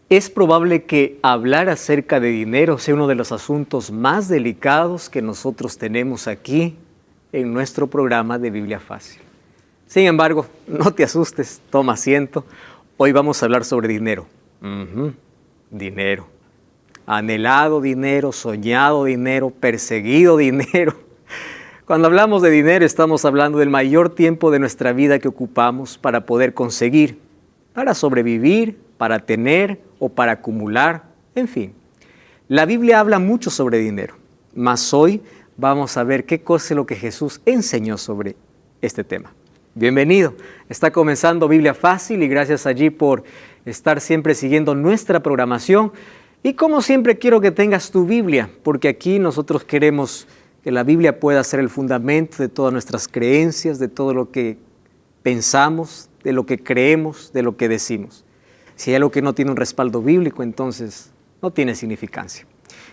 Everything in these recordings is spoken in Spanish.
Es probable que hablar acerca de dinero sea uno de los asuntos más delicados que nosotros tenemos aquí en nuestro programa de Biblia Fácil. Sin embargo, no te asustes, toma asiento. Hoy vamos a hablar sobre dinero. Dinero. Anhelado dinero, soñado dinero, perseguido dinero. Cuando hablamos de dinero estamos hablando del mayor tiempo de nuestra vida que ocupamos para poder conseguir, para sobrevivir, para tener o para acumular, en fin. La Biblia habla mucho sobre dinero, mas hoy vamos a ver qué cosa es lo que Jesús enseñó sobre este tema. Bienvenido, está comenzando Biblia Fácil y gracias allí por estar siempre siguiendo nuestra programación. Y como siempre quiero que tengas tu Biblia, porque aquí nosotros queremos que la Biblia pueda ser el fundamento de todas nuestras creencias, de todo lo que pensamos, de lo que creemos, de lo que decimos. Si hay algo que no tiene un respaldo bíblico, entonces no tiene significancia.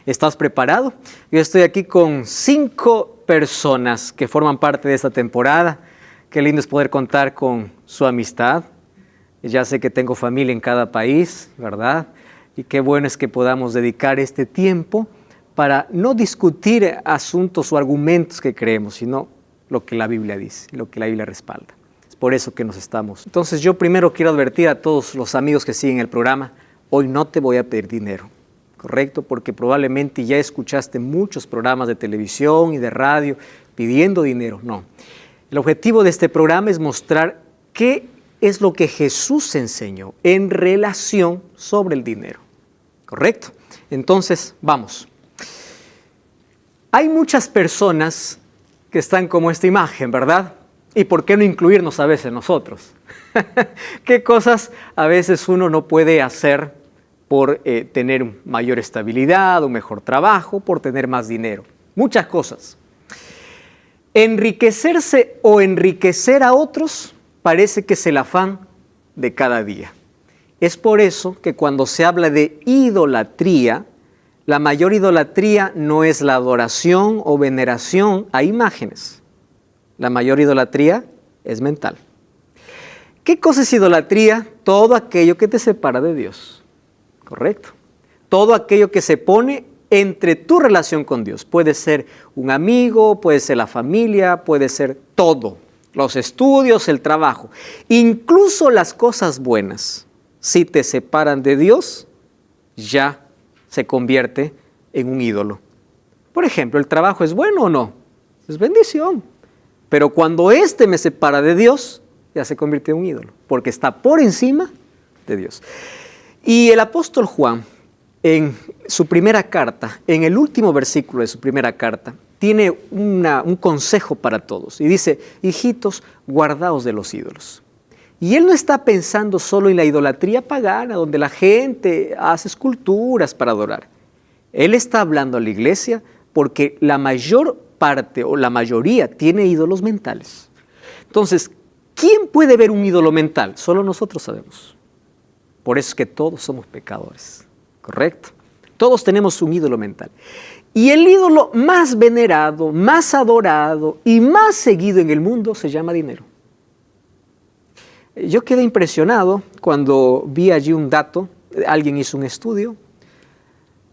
¿Estás preparado? Yo estoy aquí con 5 personas que forman parte de esta temporada. Qué lindo es poder contar con su amistad. Ya sé que tengo familia en cada país, ¿verdad? Y qué bueno es que podamos dedicar este tiempo para no discutir asuntos o argumentos que creemos, sino lo que la Biblia dice, lo que la Biblia respalda. Por eso que nos estamos. Entonces yo primero quiero advertir a todos los amigos que siguen el programa, hoy no te voy a pedir dinero, ¿correcto? Porque probablemente ya escuchaste muchos programas de televisión y de radio pidiendo dinero. No. El objetivo de este programa es mostrar qué es lo que Jesús enseñó en relación sobre el dinero, ¿correcto? Entonces, vamos. Hay muchas personas que están como esta imagen, ¿verdad? ¿Y por qué no incluirnos a veces nosotros? ¿Qué cosas a veces uno no puede hacer por tener mayor estabilidad, un mejor trabajo, por tener más dinero? Muchas cosas. Enriquecerse o enriquecer a otros parece que es el afán de cada día. Es por eso que cuando se habla de idolatría, la mayor idolatría no es la adoración o veneración a imágenes. La mayor idolatría es mental. ¿Qué cosa es idolatría? Todo aquello que te separa de Dios. ¿Correcto? Todo aquello que se pone entre tu relación con Dios. Puede ser un amigo, puede ser la familia, puede ser todo. Los estudios, el trabajo. Incluso las cosas buenas, si te separan de Dios, ya se convierte en un ídolo. Por ejemplo, ¿el trabajo es bueno o no? Es bendición. Pero cuando me separa de Dios, ya se convierte en un ídolo, porque está por encima de Dios. Y el apóstol Juan, en su primera carta, en el último versículo de su primera carta, tiene un consejo para todos. Y dice, hijitos, guardaos de los ídolos. Y él no está pensando solo en la idolatría pagana, donde la gente hace esculturas para adorar. Él está hablando a la iglesia porque la mayor parte o la mayoría tiene ídolos mentales. Entonces, ¿quién puede ver un ídolo mental? Solo nosotros sabemos. Por eso es que todos somos pecadores, ¿correcto? Todos tenemos un ídolo mental. Y el ídolo más venerado, más adorado y más seguido en el mundo se llama dinero. Yo quedé impresionado cuando vi allí un dato, alguien hizo un estudio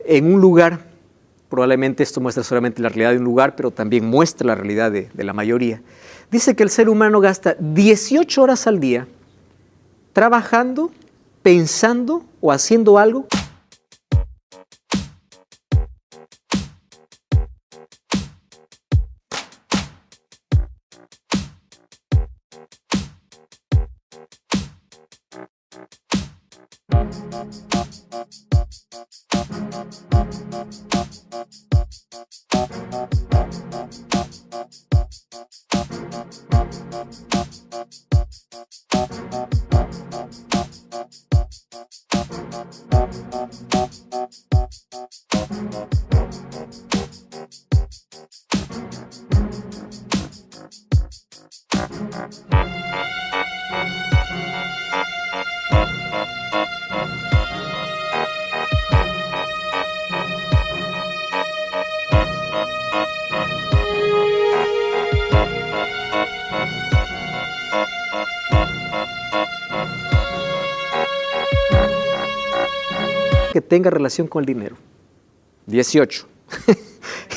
en un lugar. Probablemente esto muestra solamente la realidad de un lugar, pero también muestra la realidad de la mayoría. Dice que el ser humano gasta 18 horas al día trabajando, pensando o haciendo algo. que tenga relación con el dinero. 18.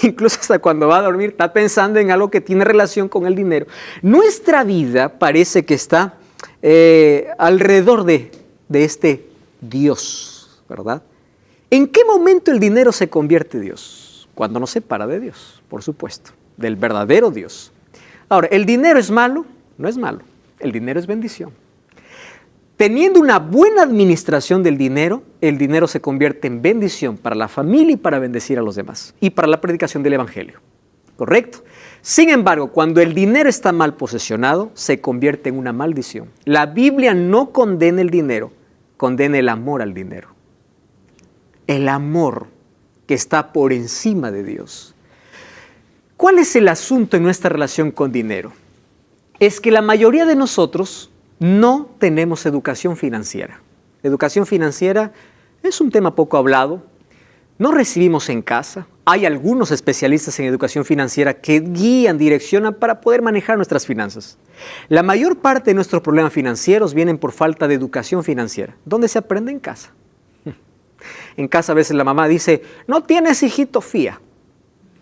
Incluso hasta cuando va a dormir está pensando en algo que tiene relación con el dinero. Nuestra vida parece que está alrededor de este Dios, ¿verdad? ¿En qué momento el dinero se convierte en Dios? Cuando nos separa de Dios, por supuesto, del verdadero Dios. Ahora, ¿el dinero es malo? No es malo. El dinero es bendición. Teniendo una buena administración del dinero, el dinero se convierte en bendición para la familia y para bendecir a los demás y para la predicación del Evangelio. ¿Correcto? Sin embargo, cuando el dinero está mal posesionado, se convierte en una maldición. La Biblia no condena el dinero, condena el amor al dinero. El amor que está por encima de Dios. ¿Cuál es el asunto en nuestra relación con dinero? Es que la mayoría de nosotros no tenemos educación financiera. Educación financiera es un tema poco hablado. No recibimos en casa. Hay algunos especialistas en educación financiera que guían, direccionan para poder manejar nuestras finanzas. La mayor parte de nuestros problemas financieros vienen por falta de educación financiera. ¿Dónde se aprende? En casa. En casa a veces la mamá dice, no tienes hijito, fía.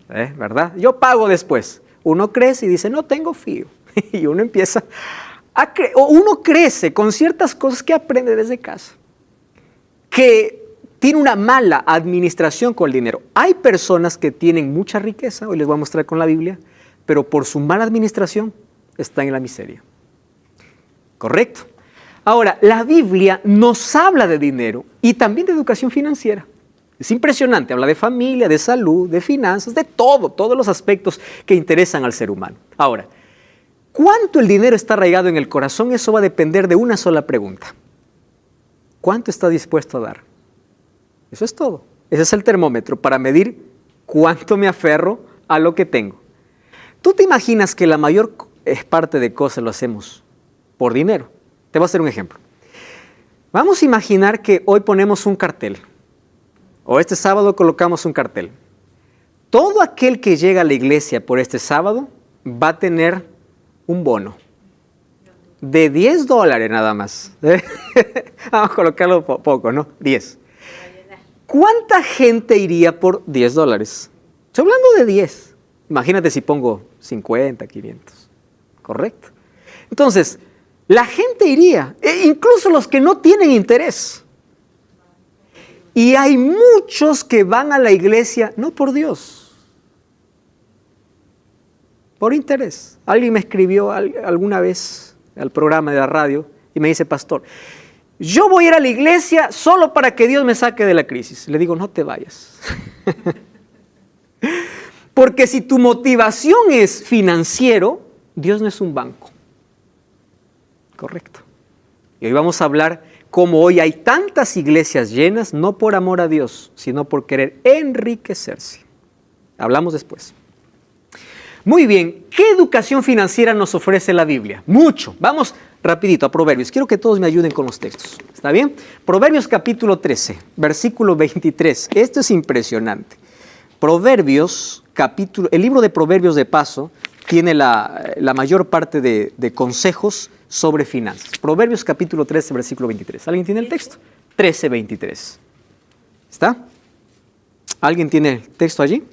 ¿Verdad? Yo pago después. Uno crece y dice, no tengo fío. Y uno empieza o uno crece con ciertas cosas que aprende desde casa, que tiene una mala administración con el dinero. Hay personas que tienen mucha riqueza, hoy les voy a mostrar con la Biblia, pero por su mala administración están en la miseria. ¿Correcto? Ahora, la Biblia nos habla de dinero y también de educación financiera. Es impresionante, habla de familia, de salud, de finanzas, de todos los aspectos que interesan al ser humano. Ahora, ¿cuánto el dinero está arraigado en el corazón? Eso va a depender de una sola pregunta. ¿Cuánto está dispuesto a dar? Eso es todo. Ese es el termómetro para medir cuánto me aferro a lo que tengo. ¿Tú te imaginas que la mayor parte de cosas lo hacemos por dinero? Te voy a hacer un ejemplo. Vamos a imaginar que hoy ponemos un cartel, o este sábado colocamos un cartel. Todo aquel que llega a la iglesia por este sábado va a tener un bono de $10 nada más. Vamos a colocarlo poco, ¿no? 10. ¿Cuánta gente iría por $10? Estoy hablando de 10. Imagínate si pongo 50, 500. ¿Correcto? Entonces, la gente iría, incluso los que no tienen interés. Y hay muchos que van a la iglesia, no por Dios, por interés. Alguien me escribió alguna vez al programa de la radio y me dice, pastor, yo voy a ir a la iglesia solo para que Dios me saque de la crisis. Le digo, no te vayas. Porque si tu motivación es financiero, Dios no es un banco. Correcto. Y hoy vamos a hablar cómo hoy hay tantas iglesias llenas, no por amor a Dios, sino por querer enriquecerse. Hablamos después. Muy bien, ¿qué educación financiera nos ofrece la Biblia? Mucho. Vamos rapidito a Proverbios. Quiero que todos me ayuden con los textos. ¿Está bien? Proverbios capítulo 13, versículo 23. Esto es impresionante. Proverbios, el libro de Proverbios de paso, tiene la mayor parte de consejos sobre finanzas. Proverbios capítulo 13, versículo 23. ¿Alguien tiene el texto? 13, 23. ¿Está? ¿Alguien tiene el texto allí?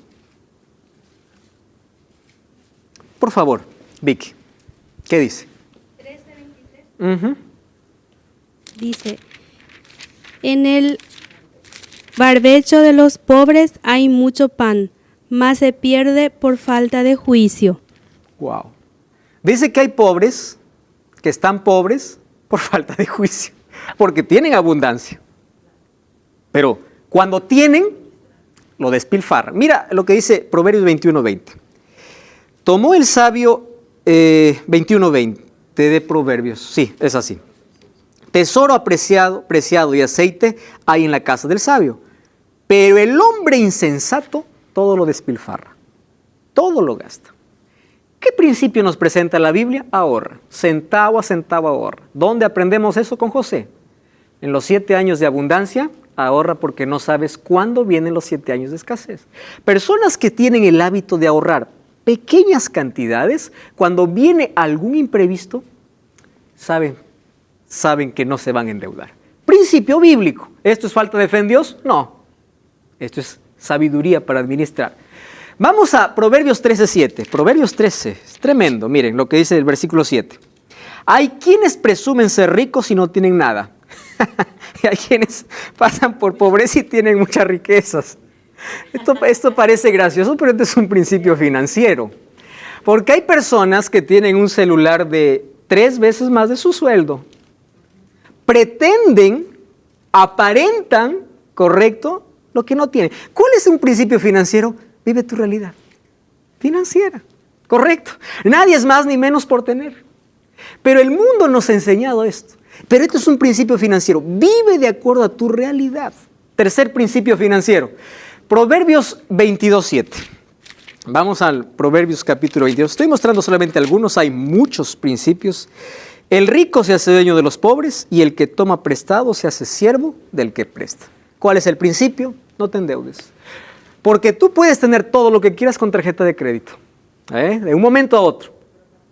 Por favor, Vicky, ¿qué dice? 13, 23. Dice, en el barbecho de los pobres hay mucho pan, mas se pierde por falta de juicio. Wow. Dice que hay pobres que están pobres por falta de juicio, porque tienen abundancia. Pero cuando tienen, lo despilfarran. Mira lo que dice Proverbios 21:20. Tomó el sabio 21:20 de Proverbios. Sí, es así. Tesoro preciado y aceite hay en la casa del sabio, pero el hombre insensato todo lo despilfarra, todo lo gasta. ¿Qué principio nos presenta la Biblia? Ahorra, centavo a centavo ahorra. ¿Dónde aprendemos eso? Con José. En los 7 años de abundancia, ahorra porque no sabes cuándo vienen los 7 años de escasez. Personas que tienen el hábito de ahorrar pequeñas cantidades, cuando viene algún imprevisto, saben que no se van a endeudar. Principio bíblico. ¿Esto es falta de fe en Dios? No. Esto es sabiduría para administrar. Vamos a Proverbios 13:7. Proverbios 13, es tremendo. Miren lo que dice el versículo 7. Hay quienes presumen ser ricos y no tienen nada. Y hay quienes pasan por pobreza y tienen muchas riquezas. Esto parece gracioso, pero esto es un principio financiero. Porque hay personas que tienen un celular de 3 veces más de su sueldo. Pretenden, aparentan, correcto, lo que no tienen. ¿Cuál es un principio financiero? Vive tu realidad financiera, correcto. Nadie es más ni menos por tener. Pero el mundo nos ha enseñado esto. Pero esto es un principio financiero. Vive de acuerdo a tu realidad. Tercer principio financiero. Proverbios 22:7. Vamos al Proverbios capítulo 22. Estoy mostrando solamente algunos, hay muchos principios. El rico se hace dueño de los pobres y el que toma prestado se hace siervo del que presta. ¿Cuál es el principio? No te endeudes. Porque tú puedes tener todo lo que quieras con tarjeta de crédito, de un momento a otro,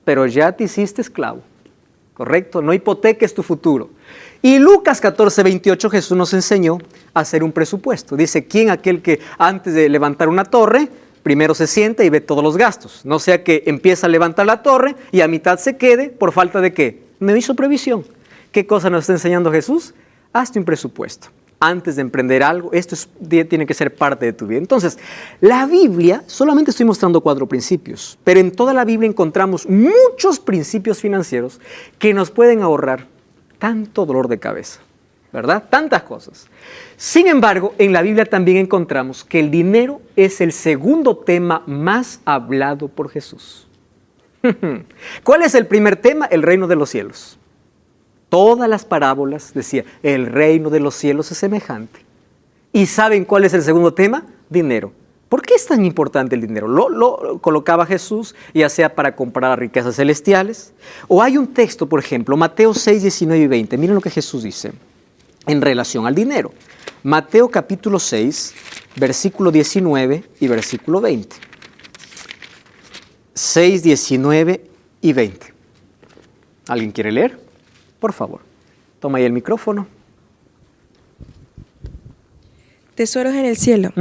pero ya te hiciste esclavo, ¿correcto? No hipoteques tu futuro. Y Lucas 14:28 Jesús nos enseñó a hacer un presupuesto. Dice, ¿quién aquel que antes de levantar una torre, primero se sienta y ve todos los gastos? No sea que empieza a levantar la torre y a mitad se quede por falta de ¿qué? No hizo previsión. ¿Qué cosa nos está enseñando Jesús? Hazte un presupuesto. Antes de emprender algo, tiene que ser parte de tu vida. Entonces, la Biblia, solamente estoy mostrando 4 principios, pero en toda la Biblia encontramos muchos principios financieros que nos pueden ahorrar tanto dolor de cabeza, ¿verdad? Tantas cosas. Sin embargo, en la Biblia también encontramos que el dinero es el segundo tema más hablado por Jesús. ¿Cuál es el primer tema? El reino de los cielos. Todas las parábolas decía, el reino de los cielos es semejante. ¿Y saben cuál es el segundo tema? Dinero. ¿Por qué es tan importante el dinero? Lo colocaba Jesús, ya sea para comprar riquezas celestiales. O hay un texto, por ejemplo, Mateo 6, 19 y 20. Miren lo que Jesús dice en relación al dinero. Mateo capítulo 6, versículo 19 y versículo 20. 6, 19 y 20. ¿Alguien quiere leer? Por favor, toma ahí el micrófono. Tesoros en el cielo.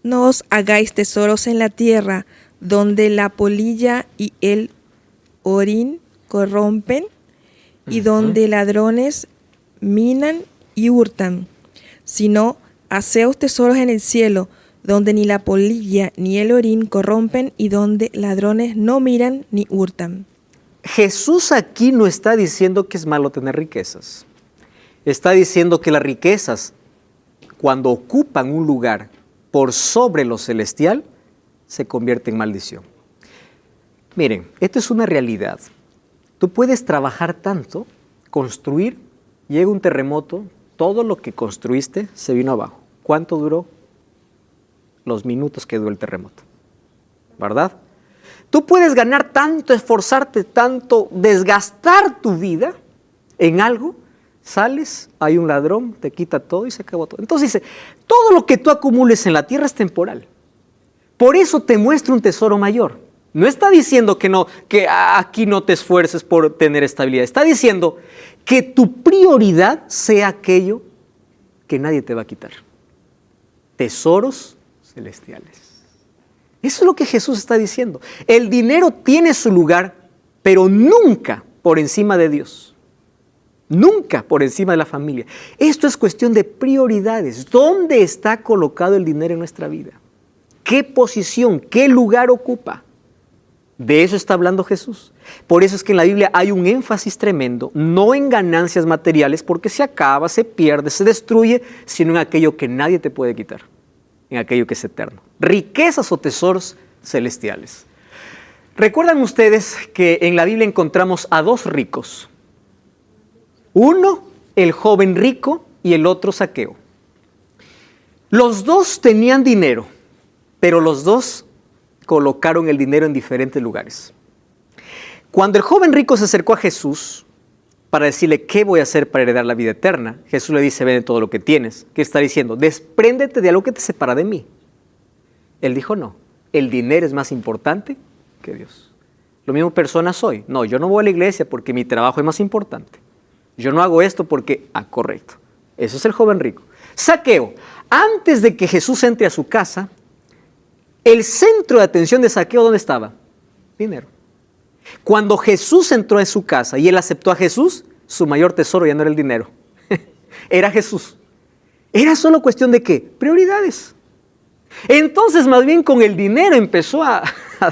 No os hagáis tesoros en la tierra, donde la polilla y el orín corrompen, y donde ladrones minan y hurtan, sino haceos tesoros en el cielo, donde ni la polilla ni el orín corrompen, y donde ladrones no miran ni hurtan. Jesús aquí no está diciendo que es malo tener riquezas. Está diciendo que las riquezas, cuando ocupan un lugar por sobre lo celestial, se convierten en maldición. Miren, esto es una realidad. Tú puedes trabajar tanto, construir, llega un terremoto, todo lo que construiste se vino abajo. ¿Cuánto duró? Los minutos que duró el terremoto, ¿verdad? Tú puedes ganar tanto, esforzarte tanto, desgastar tu vida en algo, sales, hay un ladrón, te quita todo y se acabó todo. Entonces dice, todo lo que tú acumules en la tierra es temporal. Por eso te muestra un tesoro mayor. No está diciendo que aquí no te esfuerces por tener estabilidad. Está diciendo que tu prioridad sea aquello que nadie te va a quitar. Tesoros celestiales. Eso es lo que Jesús está diciendo. El dinero tiene su lugar, pero nunca por encima de Dios. Nunca por encima de la familia. Esto es cuestión de prioridades. ¿Dónde está colocado el dinero en nuestra vida? ¿Qué posición, qué lugar ocupa? De eso está hablando Jesús. Por eso es que en la Biblia hay un énfasis tremendo, no en ganancias materiales, porque se acaba, se pierde, se destruye, sino en aquello que nadie te puede quitar, en aquello que es eterno. Riquezas o tesoros celestiales. ¿Recuerdan ustedes que en la Biblia encontramos a 2 ricos? Uno, el joven rico, y el otro Zaqueo. Los 2 tenían dinero, pero los 2 colocaron el dinero en diferentes lugares. Cuando el joven rico se acercó a Jesús para decirle, ¿qué voy a hacer para heredar la vida eterna? Jesús le dice, vende todo lo que tienes. ¿Qué está diciendo? Despréndete de algo que te separa de mí. Él dijo, no, el dinero es más importante que Dios. Lo mismo persona soy. No, yo no voy a la iglesia porque mi trabajo es más importante. Yo no hago esto porque, correcto. Eso es el joven rico. Zaqueo, antes de que Jesús entre a su casa, el centro de atención de Zaqueo, ¿dónde estaba? Dinero. Cuando Jesús entró en su casa y él aceptó a Jesús, su mayor tesoro ya no era el dinero, era Jesús. Era solo cuestión de ¿qué? Prioridades. Entonces, más bien con el dinero empezó a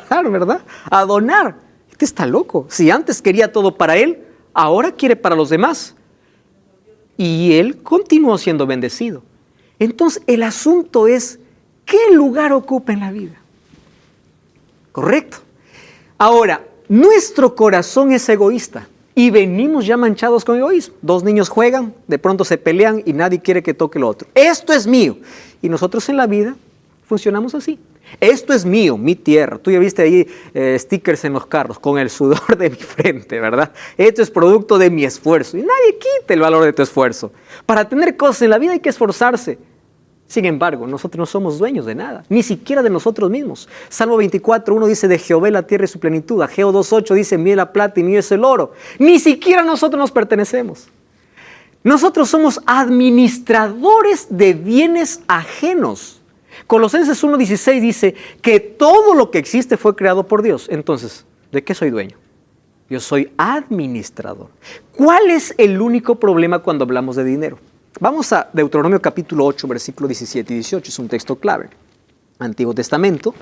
dar, ¿verdad? A donar. Este está loco. Si antes quería todo para él, ahora quiere para los demás. Y él continuó siendo bendecido. Entonces, el asunto es, ¿qué lugar ocupa en la vida? Correcto. Ahora, nuestro corazón es egoísta y venimos ya manchados con egoísmo. Dos niños juegan, de pronto se pelean y nadie quiere que toque lo otro. Esto es mío. Y nosotros en la vida funcionamos así. Esto es mío, mi tierra. Tú ya viste ahí stickers en los carros con el sudor de mi frente, ¿verdad? Esto es producto de mi esfuerzo. Y nadie quita el valor de tu esfuerzo. Para tener cosas en la vida hay que esforzarse. Sin embargo, nosotros no somos dueños de nada, ni siquiera de nosotros mismos. Salmo 24:1 dice, de Jehová la tierra y su plenitud. Ageo 2:8 dice, mío la plata y mío es el oro. Ni siquiera nosotros nos pertenecemos. Nosotros somos administradores de bienes ajenos. Colosenses 1:16 dice que todo lo que existe fue creado por Dios. Entonces, ¿de qué soy dueño? Yo soy administrador. ¿Cuál es el único problema cuando hablamos de dinero? Vamos a Deuteronomio capítulo 8, versículos 17 y 18, es un texto clave. Antiguo Testamento,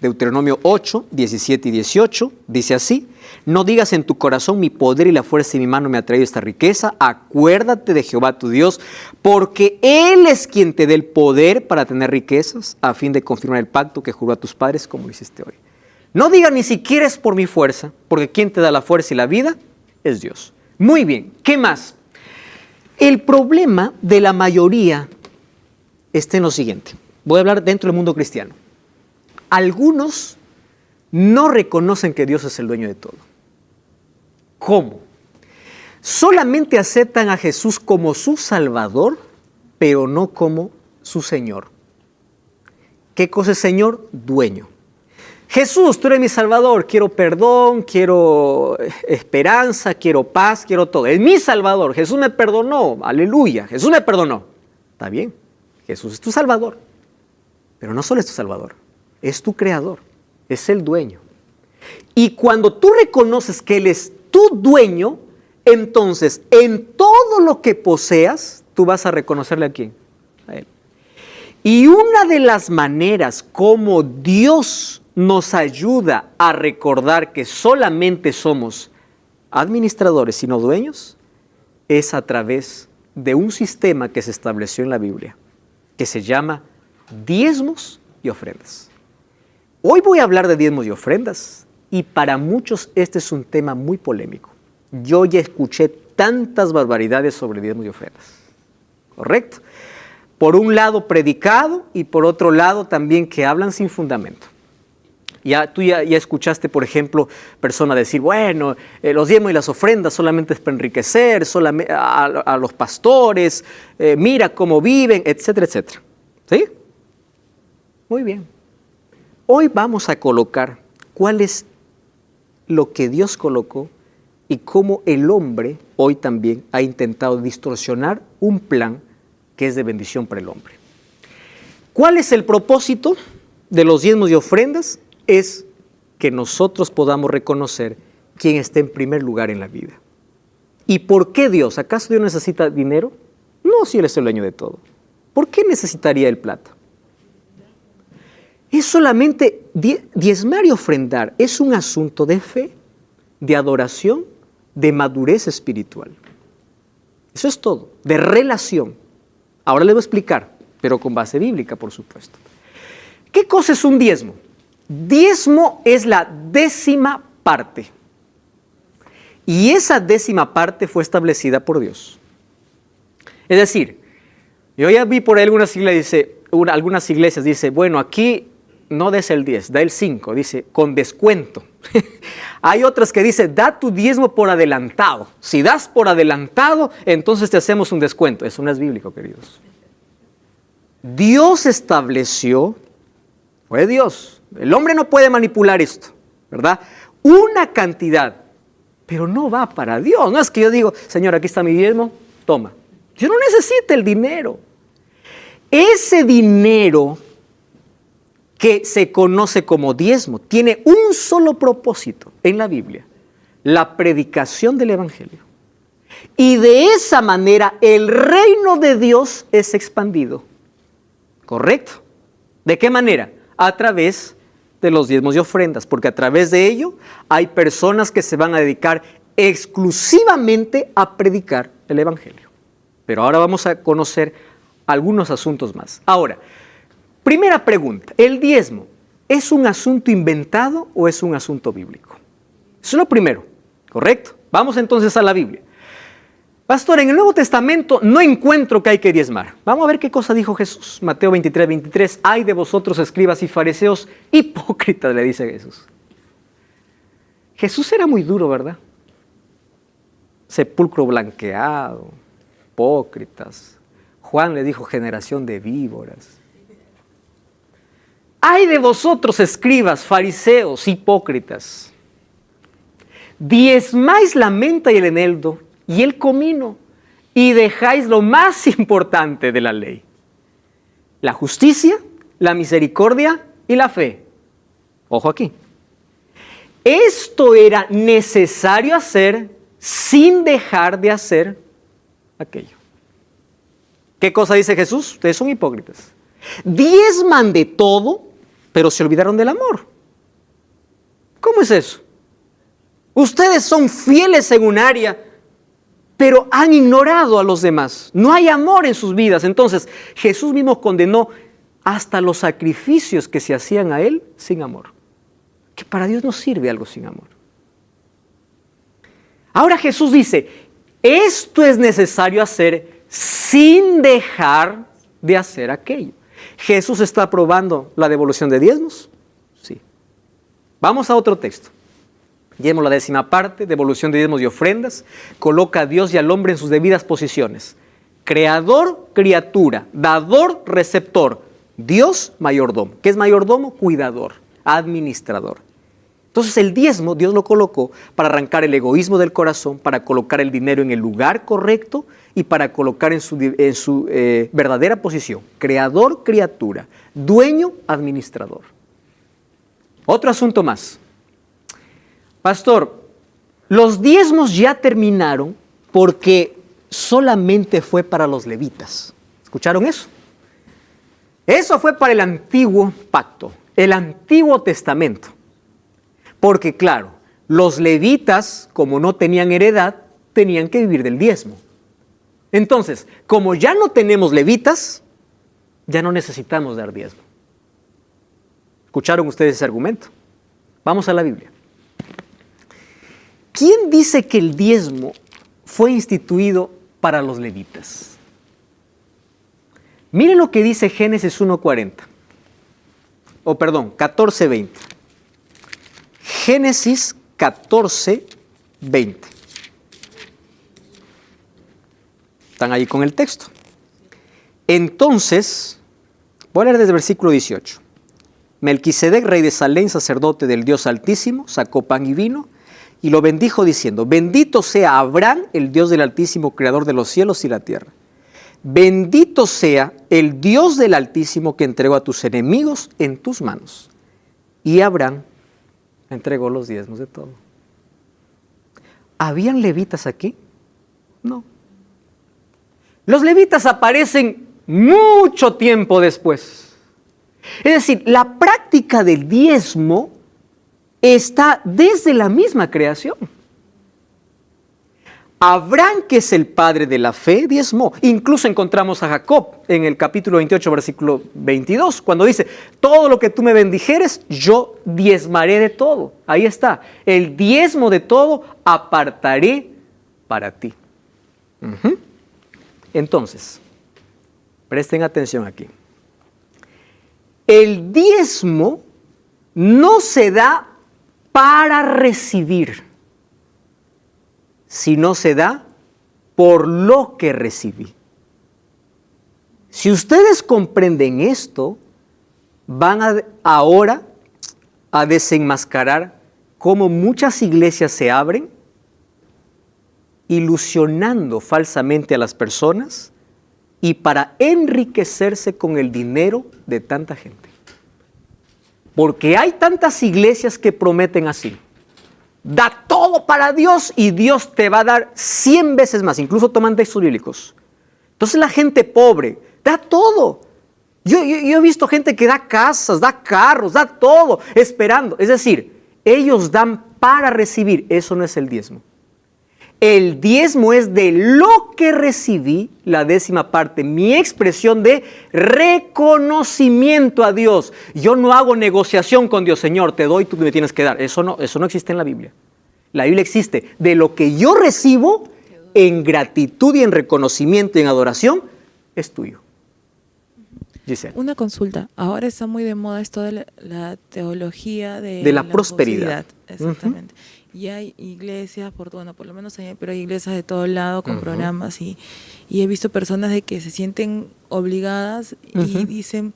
Deuteronomio 8, 17 y 18, dice así, no digas en tu corazón mi poder y la fuerza de mi mano me ha traído esta riqueza, acuérdate de Jehová tu Dios, porque Él es quien te dé el poder para tener riquezas, a fin de confirmar el pacto que juró a tus padres como lo hiciste hoy. No digas ni siquiera es por mi fuerza, porque quien te da la fuerza y la vida es Dios. Muy bien, ¿qué más? El problema de la mayoría está en lo siguiente. Voy a hablar dentro del mundo cristiano. Algunos no reconocen que Dios es el dueño de todo. ¿Cómo? Solamente aceptan a Jesús como su Salvador, pero no como su Señor. ¿Qué cosa es Señor? Dueño. Jesús, tú eres mi Salvador, quiero perdón, quiero esperanza, quiero paz, quiero todo. Es mi Salvador, Jesús me perdonó, aleluya, Jesús me perdonó. Está bien, Jesús es tu Salvador, pero no solo es tu Salvador, es tu Creador, es el dueño. Y cuando tú reconoces que Él es tu dueño, entonces en todo lo que poseas, tú vas a reconocerle a quién, a Él. Y una de las maneras como Dios nos ayuda a recordar que solamente somos administradores y no dueños, es a través de un sistema que se estableció en la Biblia, que se llama diezmos y ofrendas. Hoy voy a hablar de diezmos y ofrendas, y para muchos este es un tema muy polémico. Yo ya escuché tantas barbaridades sobre diezmos y ofrendas, ¿correcto? Por un lado predicado y por otro lado también que hablan sin fundamento. Tú ya escuchaste, por ejemplo, personas decir, bueno, los diezmos y las ofrendas solamente es para enriquecer a los pastores, mira cómo viven, etcétera, etcétera. ¿Sí? Muy bien. Hoy vamos a colocar cuál es lo que Dios colocó y cómo el hombre hoy también ha intentado distorsionar un plan que es de bendición para el hombre. ¿Cuál es el propósito de los diezmos y ofrendas? Es que nosotros podamos reconocer quién está en primer lugar en la vida. ¿Y por qué Dios? ¿Acaso Dios necesita dinero? No, si Él es el dueño de todo. ¿Por qué necesitaría el plata? Es solamente diezmar y ofrendar. Es un asunto de fe, de adoración, de madurez espiritual. Eso es todo, de relación. Ahora les voy a explicar, pero con base bíblica, por supuesto. ¿Qué cosa es un diezmo? Diezmo es la 10ª parte. Y esa 10ª parte fue establecida por Dios. Es decir, yo ya vi por ahí algunas iglesias dice, bueno, aquí no des el 10, da el 5, dice, con descuento. Hay otras que dicen, da tu diezmo por adelantado. Si das por adelantado, entonces te hacemos un descuento. Eso no es bíblico, queridos. Dios estableció, el hombre no puede manipular esto, ¿verdad? Una cantidad pero no va para Dios. No es que yo digo, Señor, aquí está mi diezmo, toma. Yo no necesito el dinero. Ese dinero que se conoce como diezmo tiene un solo propósito en la Biblia: la predicación del Evangelio. Y de esa manera el reino de Dios es expandido. ¿Correcto? ¿De qué manera? A través de los diezmos y ofrendas, porque a través de ello hay personas que se van a dedicar exclusivamente a predicar el Evangelio. Pero ahora vamos a conocer algunos asuntos más. Ahora, primera pregunta: ¿el diezmo es un asunto inventado o es un asunto bíblico? Eso es lo primero, ¿correcto? Vamos entonces a la Biblia. Pastor, en el Nuevo Testamento no encuentro que hay que diezmar. Vamos a ver qué cosa dijo Jesús. Mateo 23:23. Ay de vosotros, escribas y fariseos, hipócritas, le dice Jesús. Jesús era muy duro, ¿verdad? Sepulcro blanqueado, hipócritas. Juan le dijo, generación de víboras. Ay de vosotros, escribas, fariseos, hipócritas. Diezmáis la menta y el eneldo y el comino, y dejáis lo más importante de la ley: la justicia, la misericordia y la fe. Ojo aquí. Esto era necesario hacer sin dejar de hacer aquello. ¿Qué cosa dice Jesús? Ustedes son hipócritas. Diezman de todo, pero se olvidaron del amor. ¿Cómo es eso? Ustedes son fieles en un área, pero han ignorado a los demás. No hay amor en sus vidas. Entonces, Jesús mismo condenó hasta los sacrificios que se hacían a Él sin amor. Que para Dios no sirve algo sin amor. Ahora Jesús dice, esto es necesario hacer sin dejar de hacer aquello. ¿Jesús está aprobando la devolución de diezmos? Sí. Vamos a otro texto. Llevemos la 10ª parte, devolución de diezmos y ofrendas. Coloca a Dios y al hombre en sus debidas posiciones: creador, criatura; dador, receptor; Dios, mayordomo. ¿Qué es mayordomo? Cuidador, administrador. Entonces el diezmo Dios lo colocó para arrancar el egoísmo del corazón, para colocar el dinero en el lugar correcto y para colocar en su verdadera posición: creador, criatura; dueño, administrador. Otro asunto más. Pastor, los diezmos ya terminaron porque solamente fue para los levitas. ¿Escucharon eso? Eso fue para el antiguo pacto, el Antiguo Testamento. Porque claro, los levitas, como no tenían heredad, tenían que vivir del diezmo. Entonces, como ya no tenemos levitas, ya no necesitamos dar diezmo. ¿Escucharon ustedes ese argumento? Vamos a la Biblia. ¿Quién dice que el diezmo fue instituido para los levitas? Miren lo que dice Génesis 14:20. Génesis 14:20. Están ahí con el texto. Entonces, voy a leer desde el versículo 18. Melquisedec, rey de Salem, sacerdote del Dios Altísimo, sacó pan y vino y lo bendijo diciendo: bendito sea Abraham, el Dios del Altísimo, creador de los cielos y la tierra. Bendito sea el Dios del Altísimo que entregó a tus enemigos en tus manos. Y Abraham entregó los diezmos de todo. ¿Habían levitas aquí? No. Los levitas aparecen mucho tiempo después. Es decir, la práctica del diezmo está desde la misma creación. Abraham, que es el padre de la fe, diezmó. Incluso encontramos a Jacob en el capítulo 28, versículo 22, cuando dice: todo lo que tú me bendijeres, yo diezmaré de todo. Ahí está, el diezmo de todo apartaré para ti. Entonces, presten atención aquí. El diezmo no se da para recibir, sino se da por lo que recibí. Si ustedes comprenden esto, van ahora a desenmascarar cómo muchas iglesias se abren ilusionando falsamente a las personas y para enriquecerse con el dinero de tanta gente. Porque hay tantas iglesias que prometen así. Da todo para Dios y Dios te va a dar 100 veces más. Incluso toman textos bíblicos. Entonces la gente pobre da todo. Yo he visto gente que da casas, da carros, da todo, esperando. Es decir, ellos dan para recibir. Eso no es el diezmo. El diezmo es de lo que recibí, la 10ª parte, mi expresión de reconocimiento a Dios. Yo no hago negociación con Dios, Señor, te doy, tú me tienes que dar. Eso no existe en la Biblia. La Biblia existe de lo que yo recibo en gratitud y en reconocimiento y en adoración, es tuyo. Giselle. Una consulta. Ahora está muy de moda esto de la teología de la prosperidad. Exactamente. Y hay iglesias, por lo menos pero hay iglesias de todo lado con programas y he visto personas de que se sienten obligadas y dicen,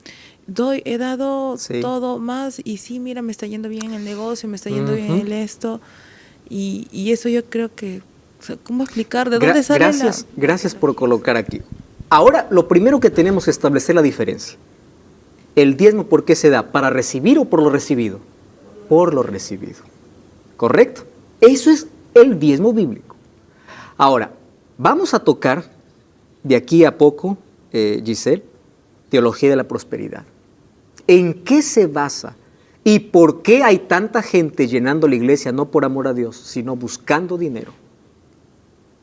he dado todo más y sí, mira, me está yendo bien el negocio, me está yendo bien el esto y eso yo creo que, o sea, ¿cómo explicar? ¿De dónde sale Gracias por colocar aquí. Ahora, lo primero que tenemos que establecer la diferencia. El diezmo, ¿por qué se da? ¿Para recibir o por lo recibido? Por lo recibido. ¿Correcto? Eso es el diezmo bíblico. Ahora, vamos a tocar de aquí a poco, Giselle, teología de la prosperidad. ¿En qué se basa? ¿Y por qué hay tanta gente llenando la iglesia no por amor a Dios, sino buscando dinero?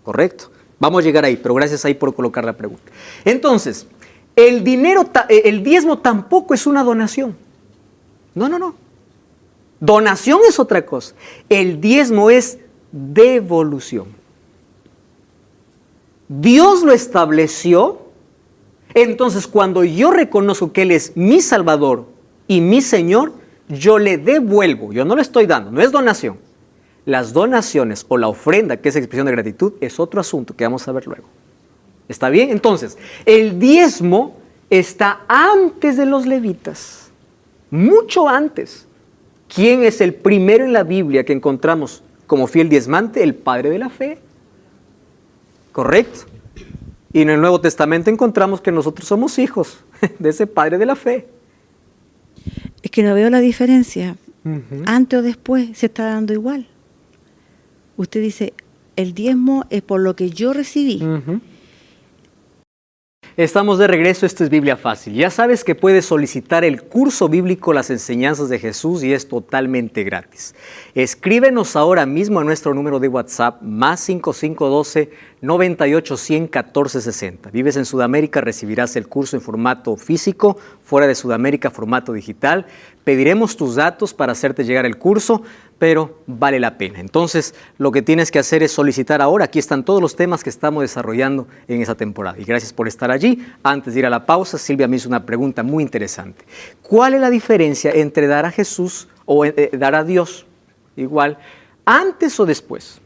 ¿Correcto? Vamos a llegar ahí, pero gracias ahí por colocar la pregunta. Entonces, el diezmo tampoco es una donación. No. Donación es otra cosa. El diezmo es devolución. Dios lo estableció. Entonces, cuando yo reconozco que Él es mi Salvador y mi Señor, yo le devuelvo. Yo no le estoy dando, no es donación. Las donaciones o la ofrenda, que es expresión de gratitud, es otro asunto que vamos a ver luego. ¿Está bien? Entonces, el diezmo está antes de los levitas, mucho antes. ¿Quién es el primero en la Biblia que encontramos como fiel diezmante? El padre de la fe. ¿Correcto? Y en el Nuevo Testamento encontramos que nosotros somos hijos de ese padre de la fe. Es que no veo la diferencia. Antes o después se está dando igual. Usted dice, el diezmo es por lo que yo recibí. Estamos de regreso, esto es Biblia Fácil. Ya sabes que puedes solicitar el curso bíblico Las Enseñanzas de Jesús y es totalmente gratis. Escríbenos ahora mismo a nuestro número de WhatsApp +5512 9810 1460. Vives en Sudamérica, recibirás el curso en formato físico, fuera de Sudamérica, formato digital. Pediremos tus datos para hacerte llegar el curso, pero vale la pena. Entonces, lo que tienes que hacer es solicitar ahora. Aquí están todos los temas que estamos desarrollando en esa temporada. Y gracias por estar allí. Antes de ir a la pausa, Silvia me hizo una pregunta muy interesante. ¿Cuál es la diferencia entre dar a Jesús o dar a Dios igual, antes o después?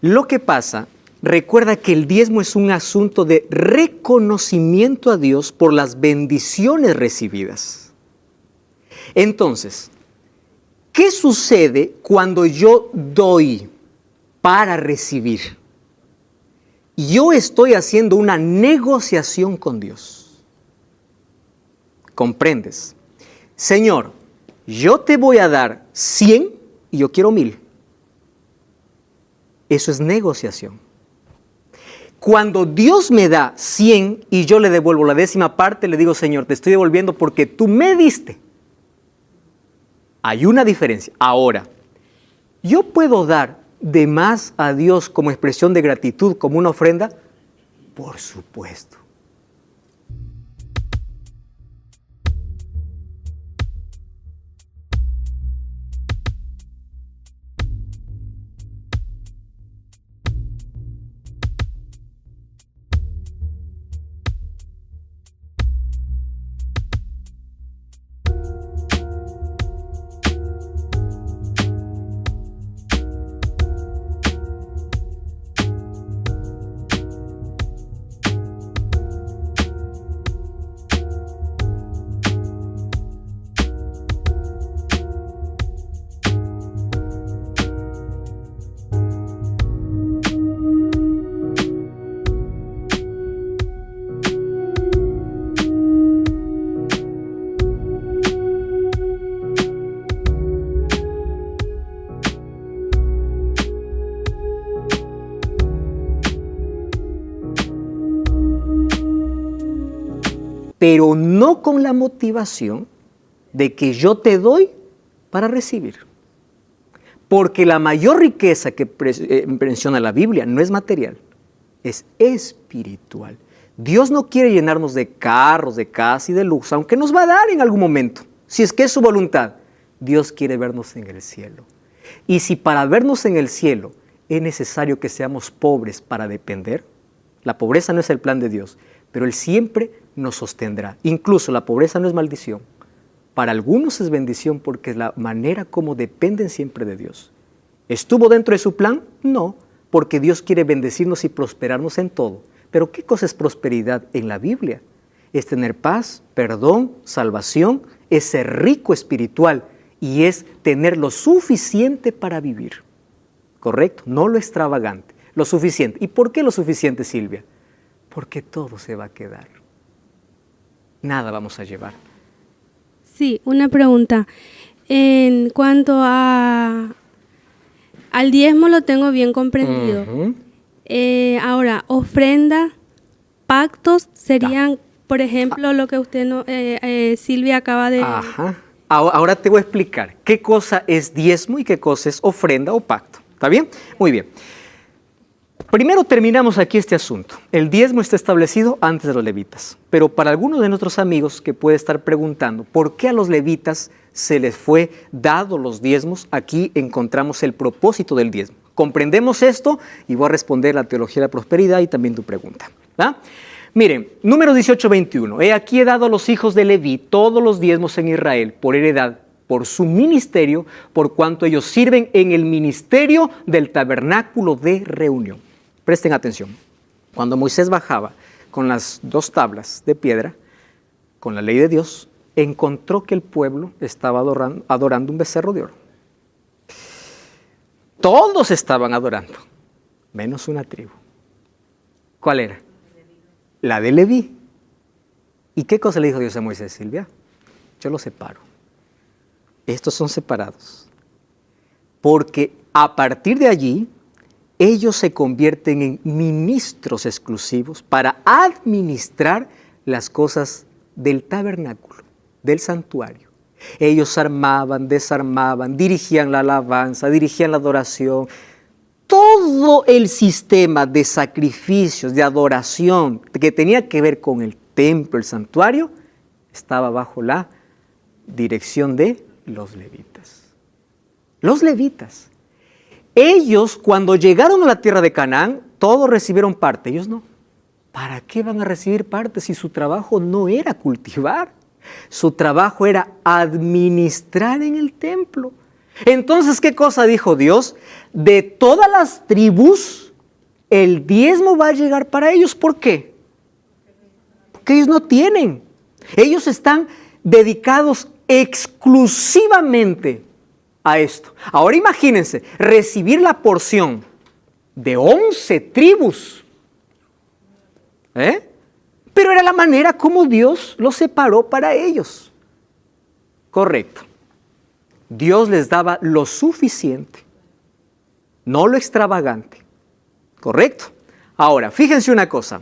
Lo que pasa, recuerda que el diezmo es un asunto de reconocimiento a Dios por las bendiciones recibidas. Entonces, ¿qué sucede cuando yo doy para recibir? Yo estoy haciendo una negociación con Dios. ¿Comprendes? Señor, yo te voy a dar 100 y yo quiero 1000. Eso es negociación. Cuando Dios me da 100 y yo le devuelvo la 10ª parte, le digo, Señor, te estoy devolviendo porque tú me diste. Hay una diferencia. Ahora, ¿yo puedo dar de más a Dios como expresión de gratitud, como una ofrenda? Por supuesto. pero no con la motivación de que yo te doy para recibir. Porque la mayor riqueza que menciona la Biblia no es material, es espiritual. Dios no quiere llenarnos de carros, de casa y de lujo, aunque nos va a dar en algún momento, si es que es su voluntad. Dios quiere vernos en el cielo. Y si para vernos en el cielo es necesario que seamos pobres para depender, la pobreza no es el plan de Dios, pero Él siempre nos sostendrá. Incluso la pobreza no es maldición. Para algunos es bendición porque es la manera como dependen siempre de Dios. ¿Estuvo dentro de su plan? No, porque Dios quiere bendecirnos y prosperarnos en todo. Pero ¿qué cosa es prosperidad en la Biblia? Es tener paz, perdón, salvación, es ser rico espiritual y es tener lo suficiente para vivir. ¿Correcto? No lo extravagante, lo suficiente. ¿Y por qué lo suficiente, Silvia? Porque todo se va a quedar. Nada vamos a llevar. Sí, una pregunta. En cuanto al diezmo lo tengo bien comprendido. Ahora, ofrenda, pactos serían, por ejemplo, lo que usted Silvia acaba de... Ajá. Ahora te voy a explicar qué cosa es diezmo y qué cosa es ofrenda o pacto. ¿Está bien? Muy bien. Primero terminamos aquí este asunto. El diezmo está establecido antes de los levitas, pero para algunos de nuestros amigos que puede estar preguntando por qué a los levitas se les fue dado los diezmos, aquí encontramos el propósito del diezmo. Comprendemos esto y voy a responder la teología de la prosperidad y también tu pregunta. ¿Va? Miren, número 18:21. He aquí he dado a los hijos de Leví todos los diezmos en Israel por heredad, por su ministerio, por cuanto ellos sirven en el ministerio del tabernáculo de reunión. Presten atención. Cuando Moisés bajaba con las 2 tablas de piedra, con la ley de Dios, encontró que el pueblo estaba adorando un becerro de oro. Todos estaban adorando, menos una tribu. ¿Cuál era? La de Leví. ¿Y qué cosa le dijo Dios a Moisés, Silvia? Yo los separo. Estos son separados. Porque a partir de allí, ellos se convierten en ministros exclusivos para administrar las cosas del tabernáculo, del santuario. Ellos armaban, desarmaban, dirigían la alabanza, dirigían la adoración. Todo el sistema de sacrificios, de adoración que tenía que ver con el templo, el santuario, estaba bajo la dirección de los levitas. Los levitas. Ellos, cuando llegaron a la tierra de Canaán, todos recibieron parte, ellos no. ¿Para qué van a recibir parte si su trabajo no era cultivar? Su trabajo era administrar en el templo. Entonces, ¿qué cosa dijo Dios? De todas las tribus, el diezmo va a llegar para ellos. ¿Por qué? Porque ellos no tienen. Ellos están dedicados exclusivamente a esto. Ahora imagínense, recibir la porción de 11 tribus. Pero era la manera como Dios los separó para ellos. Correcto. Dios les daba lo suficiente, no lo extravagante. Correcto. Ahora, fíjense una cosa.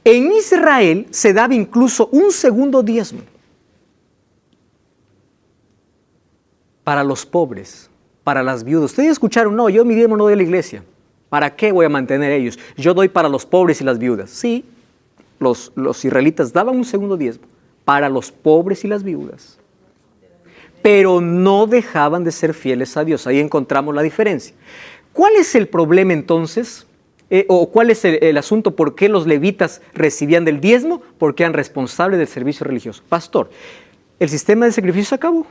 En Israel se daba incluso un segundo diezmo. Para los pobres, para las viudas. Ustedes escucharon, no, yo mi diezmo no doy a la iglesia. ¿Para qué voy a mantener ellos? Yo doy para los pobres y las viudas. Sí, los israelitas daban un segundo diezmo para los pobres y las viudas. Pero no dejaban de ser fieles a Dios. Ahí encontramos la diferencia. ¿Cuál es el problema entonces? ¿O cuál es el asunto? ¿Por qué los levitas recibían del diezmo? Porque eran responsables del servicio religioso. Pastor, el sistema de sacrificio se acabó.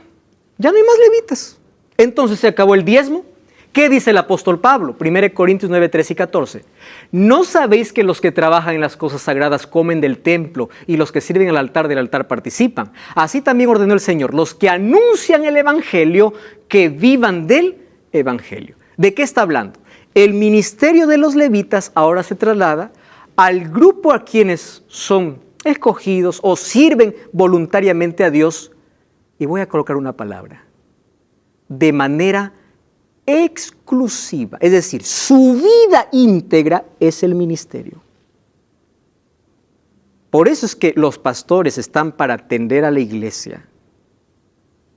Ya no hay más levitas. Entonces se acabó el diezmo. ¿Qué dice el apóstol Pablo? 1 Corintios 9, 13 y 14. ¿No sabéis que los que trabajan en las cosas sagradas comen del templo y los que sirven al altar del altar participan? Así también ordenó el Señor, los que anuncian el evangelio, que vivan del evangelio. ¿De qué está hablando? El ministerio de los levitas ahora se traslada al grupo a quienes son escogidos o sirven voluntariamente a Dios. Y voy a colocar una palabra. De manera exclusiva, es decir, su vida íntegra es el ministerio. Por eso es que los pastores están para atender a la iglesia,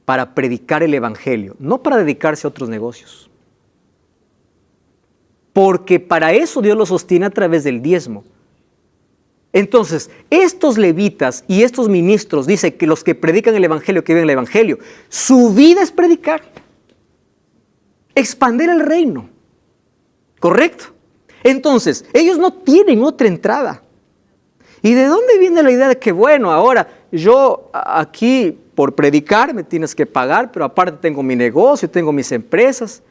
para predicar el evangelio, no para dedicarse a otros negocios. Porque para eso Dios los sostiene a través del diezmo. Entonces, estos levitas y estos ministros, dice que los que predican el evangelio, que viven el evangelio, su vida es predicar, expandir el reino. ¿Correcto? Entonces, ellos no tienen otra entrada. ¿Y de dónde viene la idea de que, bueno, ahora yo aquí por predicar me tienes que pagar, pero aparte tengo mi negocio, tengo mis empresas?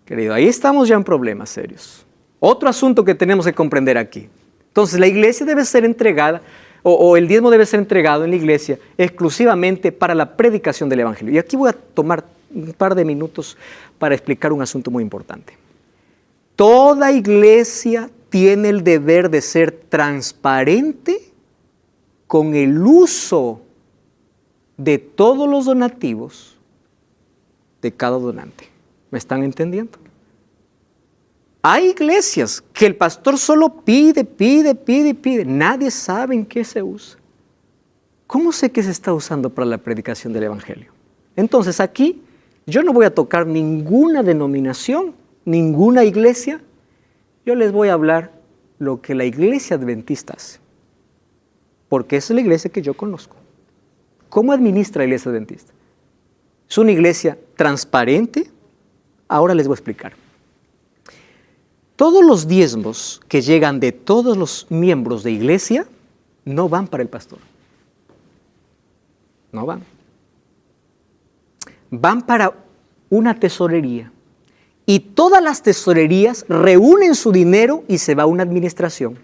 Querido, ahí estamos ya en problemas serios. Otro asunto que tenemos que comprender aquí. Entonces, la iglesia debe ser entregada, o el diezmo debe ser entregado en la iglesia exclusivamente para la predicación del evangelio. Y aquí voy a tomar un par de minutos para explicar un asunto muy importante. Toda iglesia tiene el deber de ser transparente con el uso de todos los donativos de cada donante. ¿Me están entendiendo? Hay iglesias que el pastor solo pide. Nadie sabe en qué se usa. ¿Cómo sé que se está usando para la predicación del evangelio? Entonces aquí yo no voy a tocar ninguna denominación, ninguna iglesia. Yo les voy a hablar lo que la iglesia adventista hace. Porque esa es la iglesia que yo conozco. ¿Cómo administra la iglesia adventista? Es una iglesia transparente. Ahora les voy a explicar. Todos los diezmos que llegan de todos los miembros de iglesia no van para el pastor. No van. Van para una tesorería. Y todas las tesorerías reúnen su dinero y se va a una administración.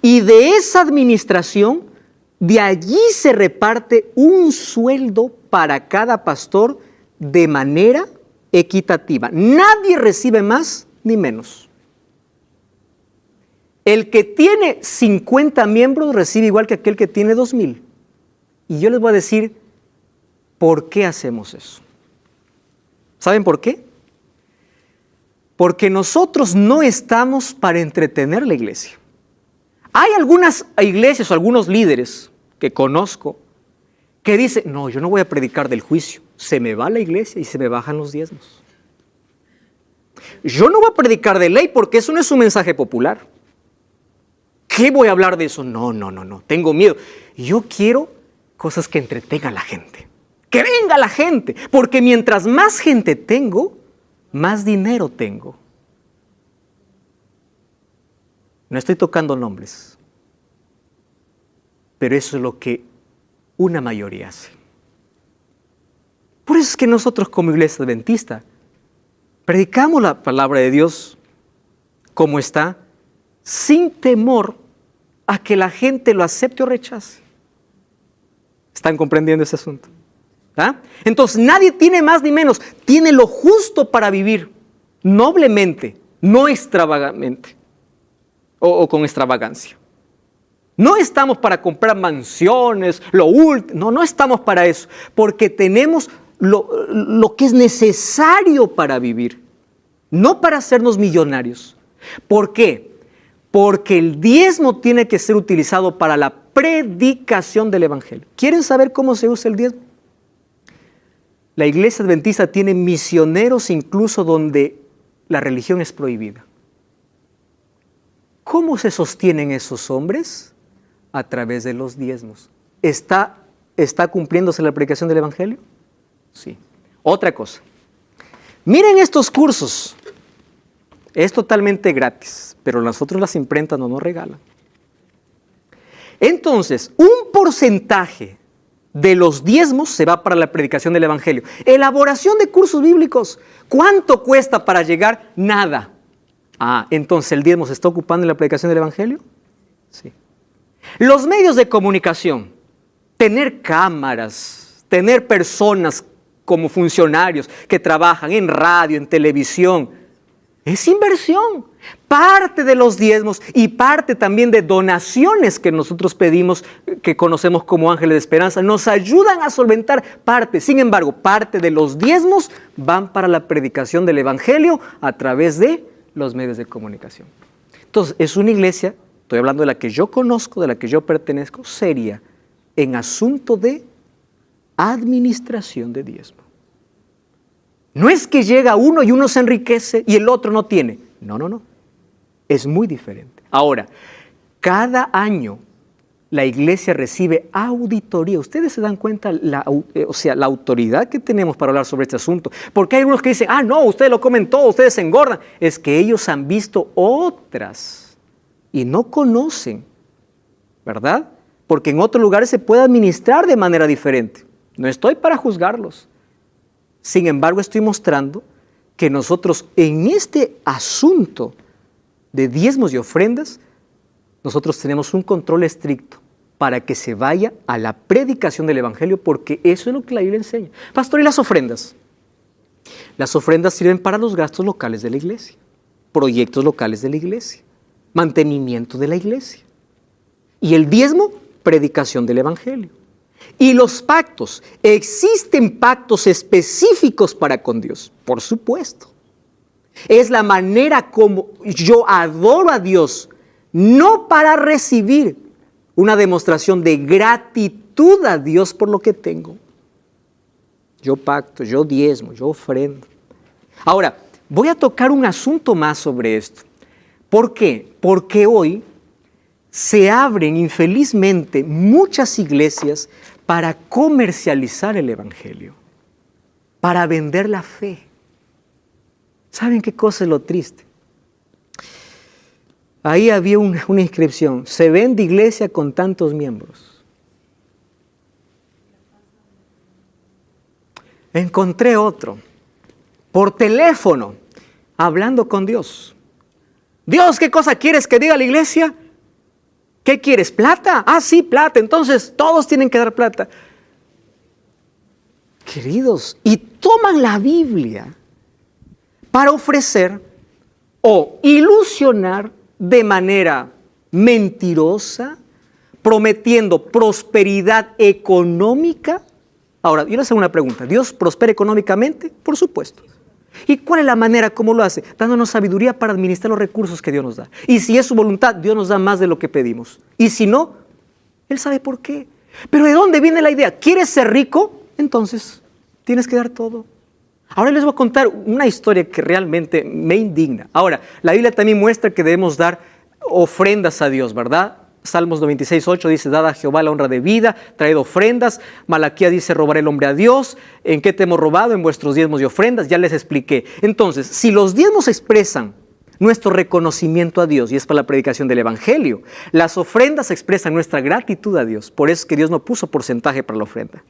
Y de esa administración, de allí se reparte un sueldo para cada pastor de manera equitativa. Nadie recibe más ni menos. El que tiene 50 miembros recibe igual que aquel que tiene 2,000. Y yo les voy a decir por qué hacemos eso. ¿Saben por qué? Porque nosotros no estamos para entretener la iglesia. Hay algunas iglesias o algunos líderes que conozco que dicen, no, yo no voy a predicar del juicio, se me va la iglesia y se me bajan los diezmos. Yo no voy a predicar de ley porque eso no es un mensaje popular. ¿Qué voy a hablar de eso? No, tengo miedo. Yo quiero cosas que entretengan a la gente. Que venga la gente, porque mientras más gente tengo, más dinero tengo. No estoy tocando nombres, pero eso es lo que una mayoría hace. Por eso es que nosotros como iglesia adventista predicamos la palabra de Dios como está, sin temor a que la gente lo acepte o rechace. ¿Están comprendiendo ese asunto? ¿Ah? Entonces nadie tiene más ni menos, tiene lo justo para vivir noblemente, no extravagante o con extravagancia. No estamos para comprar mansiones, lo último, no estamos para eso, porque tenemos lo que es necesario para vivir, no para hacernos millonarios. ¿Por qué? Porque el diezmo tiene que ser utilizado para la predicación del evangelio. ¿Quieren saber cómo se usa el diezmo? La iglesia adventista tiene misioneros incluso donde la religión es prohibida. ¿Cómo se sostienen esos hombres? A través de los diezmos. ¿Está cumpliéndose la predicación del evangelio? Sí. Otra cosa. Miren estos cursos. Es totalmente gratis, pero nosotros las imprentas no nos regalan. Entonces, un porcentaje de los diezmos se va para la predicación del evangelio. Elaboración de cursos bíblicos. ¿Cuánto cuesta para llegar? Nada. Entonces, ¿el diezmo se está ocupando en la predicación del evangelio? Sí. Los medios de comunicación, tener cámaras, tener personas como funcionarios que trabajan en radio, en televisión, es inversión. Parte de los diezmos y parte también de donaciones que nosotros pedimos, que conocemos como ángeles de esperanza, nos ayudan a solventar parte. Sin embargo, parte de los diezmos van para la predicación del evangelio a través de los medios de comunicación. Entonces, es una iglesia estoy hablando de la que yo conozco, de la que yo pertenezco, seria en asunto de administración de diezmo. No es que llega uno y uno se enriquece y el otro no tiene. No, no, no. Es muy diferente. Ahora, cada año la iglesia recibe auditoría. Ustedes se dan cuenta la autoridad que tenemos para hablar sobre este asunto. Porque hay algunos que dicen, no, ustedes lo comen todo, ustedes se engordan. Es que ellos han visto otras y no conocen, ¿verdad? Porque en otros lugares se puede administrar de manera diferente. No estoy para juzgarlos. Sin embargo, estoy mostrando que nosotros en este asunto de diezmos y ofrendas, nosotros tenemos un control estricto para que se vaya a la predicación del Evangelio, porque eso es lo que la Biblia enseña. Pastor, ¿y las ofrendas? Las ofrendas sirven para los gastos locales de la iglesia, proyectos locales de la iglesia, mantenimiento de la iglesia. Y el diezmo, predicación del Evangelio. Y los pactos, ¿existen pactos específicos para con Dios? Por supuesto. Es la manera como yo adoro a Dios, no para recibir una demostración de gratitud a Dios por lo que tengo. Yo pacto, yo diezmo, yo ofrendo. Ahora, voy a tocar un asunto más sobre esto. ¿Por qué? Porque hoy se abren infelizmente muchas iglesias para comercializar el Evangelio, para vender la fe. ¿Saben qué cosa es lo triste? Ahí había una inscripción, se vende iglesia con tantos miembros. Encontré otro, por teléfono, hablando con Dios. Dios, ¿qué cosa quieres que diga la iglesia? ¿Qué quieres? ¿Plata? Sí, plata. Entonces todos tienen que dar plata. Queridos, y toman la Biblia para ofrecer o ilusionar de manera mentirosa, prometiendo prosperidad económica. Ahora, yo les hago una pregunta. ¿Dios prospera económicamente? Por supuesto. ¿Y cuál es la manera como lo hace? Dándonos sabiduría para administrar los recursos que Dios nos da. Y si es su voluntad, Dios nos da más de lo que pedimos. Y si no, Él sabe por qué. Pero ¿de dónde viene la idea? ¿Quieres ser rico? Entonces, tienes que dar todo. Ahora les voy a contar una historia que realmente me indigna. Ahora, la Biblia también muestra que debemos dar ofrendas a Dios, ¿verdad? Salmos 96:8 dice, dad a Jehová la honra de vida, traed ofrendas. Malaquías dice, robará el hombre a Dios. ¿En qué te hemos robado? En vuestros diezmos y ofrendas. Ya les expliqué. Entonces, si los diezmos expresan nuestro reconocimiento a Dios, y es para la predicación del Evangelio, las ofrendas expresan nuestra gratitud a Dios. Por eso es que Dios no puso porcentaje para la ofrenda.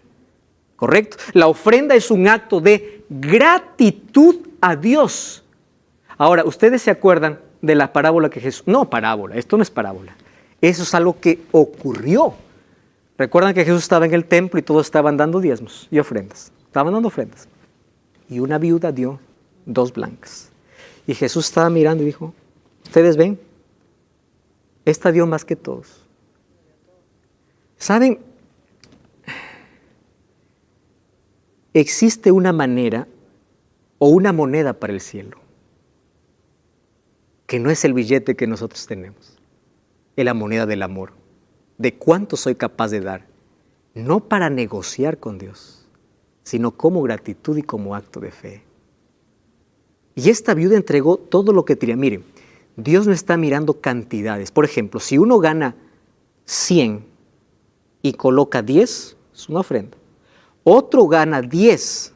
¿Correcto? La ofrenda es un acto de gratitud a Dios. Ahora, ¿ustedes se acuerdan de la parábola que Jesús... No, parábola, esto no es parábola. Eso es algo que ocurrió. Recuerdan que Jesús estaba en el templo y todos estaban dando diezmos y ofrendas. Estaban dando ofrendas. Y una viuda dio 2 blancas. Y Jesús estaba mirando y dijo, ¿ustedes ven? Esta dio más que todos. ¿Saben? Existe una manera o una moneda para el cielo, que no es el billete que nosotros tenemos, es la moneda del amor, de cuánto soy capaz de dar, no para negociar con Dios, sino como gratitud y como acto de fe. Y esta viuda entregó todo lo que tenía. Miren, Dios no está mirando cantidades. Por ejemplo, si uno gana 100 y coloca 10, es una ofrenda. Otro gana 10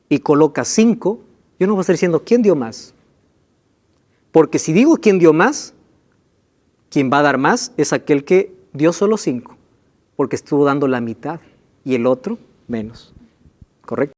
y coloca 5, yo no voy a estar diciendo quién dio más. Porque si digo quién dio más, quien va a dar más es aquel que dio solo 5, porque estuvo dando la mitad y el otro menos. ¿Correcto?